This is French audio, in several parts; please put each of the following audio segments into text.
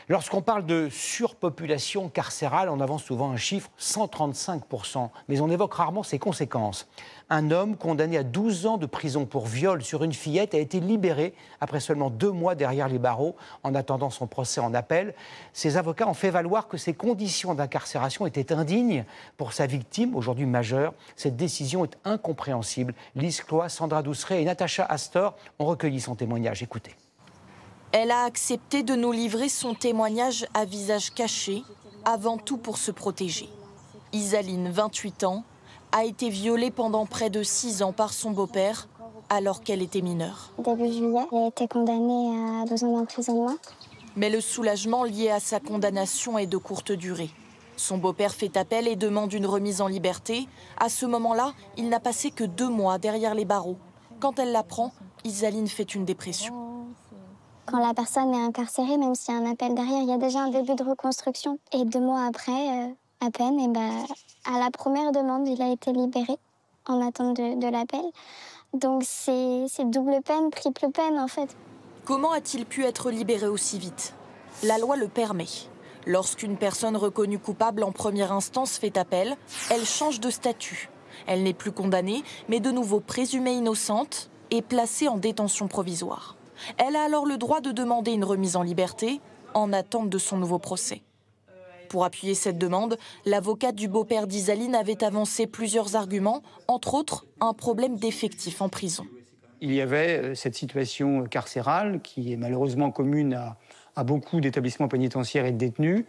Lorsqu'on parle de surpopulation carcérale, on avance souvent un chiffre, 135%, mais on évoque rarement ses conséquences. Un homme condamné à 12 ans de prison pour viol sur une fillette a été libéré après seulement 2 mois derrière les barreaux en attendant son procès en appel. Ses avocats ont fait valoir que ses conditions d'incarcération étaient indignes pour sa victime, aujourd'hui majeure. Cette décision est incompréhensible. Lise Cloy, Sandra Douceret et Natacha Astor ont recueilli son témoignage. Écoutez. Elle a accepté de nous livrer son témoignage à visage caché, avant tout pour se protéger. Isaline, 28 ans, a été violée pendant près de 6 ans par son beau-père, alors qu'elle était mineure. Début juillet, elle a été condamnée à 2 ans d'emprisonnement. Mais le soulagement lié à sa condamnation est de courte durée. Son beau-père fait appel et demande une remise en liberté. À ce moment-là, il n'a passé que 2 mois derrière les barreaux. Quand elle l'apprend, Isaline fait une dépression. Quand la personne est incarcérée, même s'il y a un appel derrière, il y a déjà un début de reconstruction. Et 2 mois après, à peine, à la première demande, il a été libéré en attente de l'appel. Donc c'est double peine, triple peine en fait. Comment a-t-il pu être libéré aussi vite? La loi le permet. Lorsqu'une personne reconnue coupable en première instance fait appel, elle change de statut. Elle n'est plus condamnée, mais de nouveau présumée innocente et placée en détention provisoire. Elle a alors le droit de demander une remise en liberté en attente de son nouveau procès. Pour appuyer cette demande, l'avocate du beau-père d'Isaline avait avancé plusieurs arguments, entre autres un problème d'effectifs en prison. Il y avait cette situation carcérale qui est malheureusement commune à beaucoup d'établissements pénitentiaires et de détenus,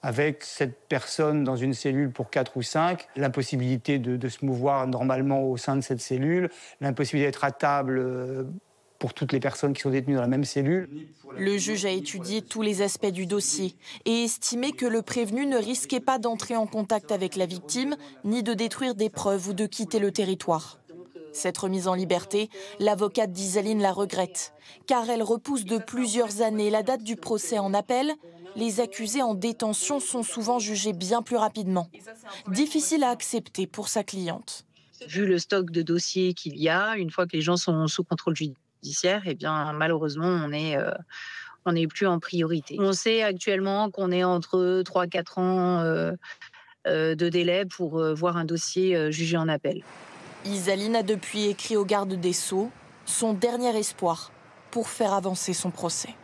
avec cette personne dans une cellule pour 4 ou 5, l'impossibilité de se mouvoir normalement au sein de cette cellule, l'impossibilité d'être à table pour toutes les personnes qui sont détenues dans la même cellule. Le juge a étudié tous les aspects du dossier et estimé que le prévenu ne risquait pas d'entrer en contact avec la victime, ni de détruire des preuves ou de quitter le territoire. Cette remise en liberté, l'avocate d'Isaline la regrette, car elle repousse de plusieurs années la date du procès en appel. Les accusés en détention sont souvent jugés bien plus rapidement. Difficile à accepter pour sa cliente. Vu le stock de dossiers qu'il y a, une fois que les gens sont sous contrôle judiciaire, eh bien, malheureusement, on n'est plus en priorité. On sait actuellement qu'on est entre 3-4 ans de délai pour voir un dossier jugé en appel. Isaline a depuis écrit au garde des Sceaux son dernier espoir pour faire avancer son procès.